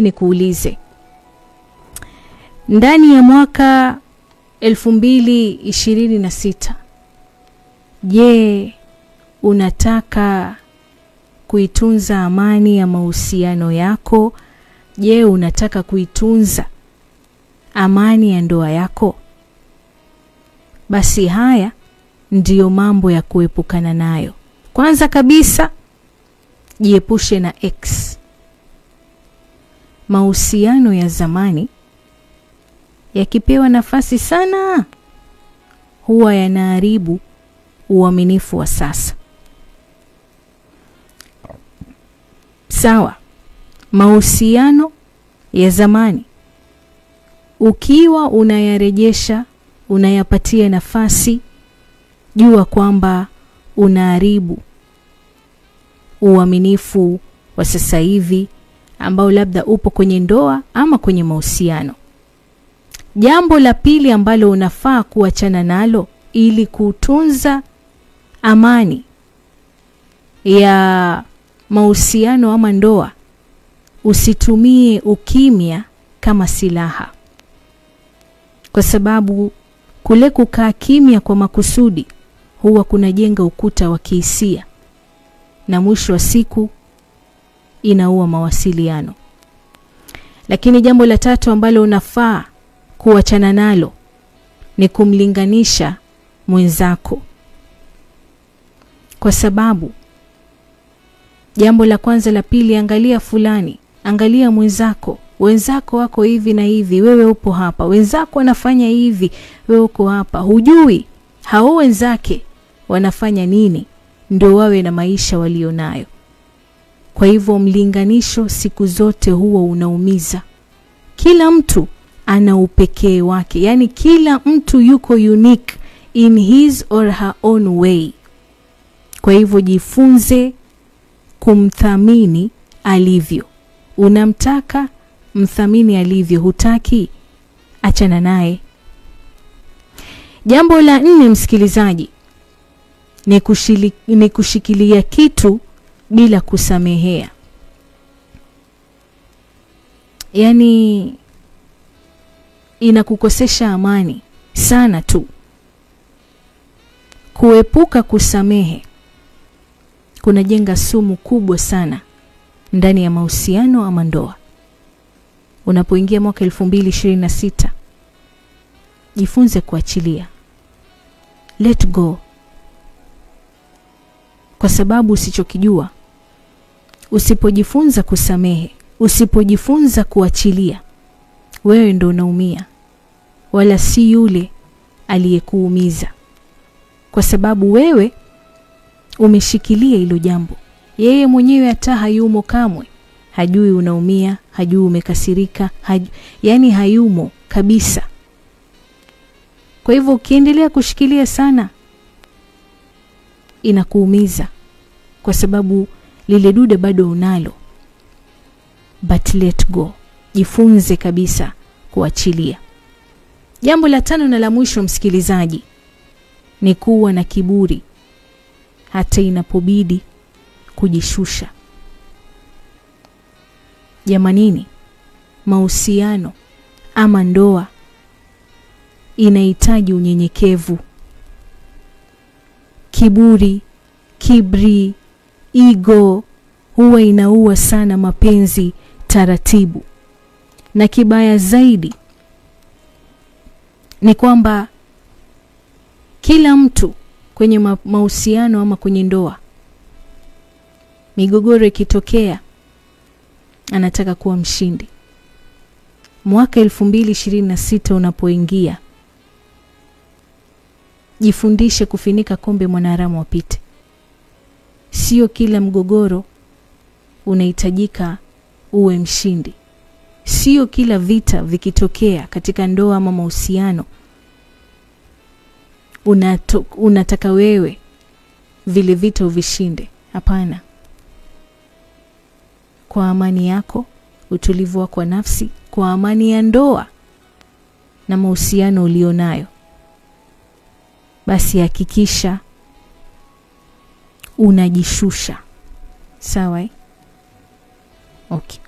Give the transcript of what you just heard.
Nikuulize, ndani ya mwaka 2026, je, unataka kuitunza amani ya mahusiano yako? Je, unataka kuitunza amani ya ndoa yako? Basi haya ndiyo mambo ya kuepukana nayo. Kwanza kabisa, jiepushe na ex. Mahusiano ya zamani yakipewa nafasi sana huwa yanaharibu uaminifu wa sasa. Sawa, mahusiano ya zamani ukiwa unayarejesha, unayapatia nafasi, jua kwamba unaharibu uaminifu wa sasa hivi ambao labda upo kwenye ndoa ama kwenye mahusiano. Jambo la pili ambalo unafaa kuachana nalo ili kutunza amani ya mahusiano ama ndoa, usitumie ukimya kama silaha. Kwa sababu kule kukaa kimya kwa makusudi huwa kunajenga ukuta wa kihisia, na mwisho wa siku inaua mawasiliano. Lakini jambo la tatu ambalo unafaa kuachana nalo ni kumlinganisha mwenzako. Kwa sababu jambo la kwanza, la pili, angalia fulani, angalia mwenzako. Wenzako wako hivi na hivi, wewe upo hapa. Wenzako wanafanya hivi, wewe uko hapa. Hujui hao wenzake wanafanya nini ndio wawe na maisha walionayo. Kwa hivyo mlinganisho siku zote huwa unaumiza. Kila mtu ana upekee wake, yani kila mtu yuko unique in his or her own way. Kwa hivyo jifunze kumthamini alivyo. Unamtaka, mthamini alivyo. Hutaki, achana naye. Jambo la 4, msikilizaji, ni kushikilia kitu bila kusamehea. Yani inakukosesha amani sana tu. Kuepuka kusamehe kunajenga sumu kubwa sana ndani ya mahusiano ama ndoa. Unapoingia mwaka 2026, jifunze kuachilia. Let go. Kwa sababu usichokijua, usipojifunza kusamehe, usipojifunza kuachilia, wewe ndo unaumia, wala si yule aliyekuumiza. Kwa sababu wewe umeshikilia hilo jambo. Yeye mwenyewe hata hayumo kamwe. Hajui unaumia, hajui umekasirika, yani hayumo kabisa. Kwa hivyo ukiendelea kushikilia sana, inakuumiza, kwa sababu lile dude bado unalo. But let go. Jifunze kabisa kuachilia. Jambo la 5 na la mwisho, msikilizaji, ni kuwa na kiburi hata inapobidi kujishusha. Jamanini, mahusiano ama ndoa inahitaji unyenyekevu. Kibri, ego huwa inaua sana mapenzi taratibu. Na kibaya zaidi ni kwamba kila mtu kwenye mahusiano ama kwenye ndoa, migogoro ikitokea, anataka kuwa mshindi. Mwaka 2026 unapoingia, jifundishe kufinika kombe mwanaharamu wapite. Sio kila mgogoro unahitajika uwe mshindi. Sio kila vita vikitokea katika ndoa ama mahusiano unataka wewe vile vita uvishinde. Hapana. Kwa amani yako, utulivu wako wa nafsi, kwa amani ya ndoa na mahusiano ulionayo, basi hakikisha unajishusha. Sawa? Okay.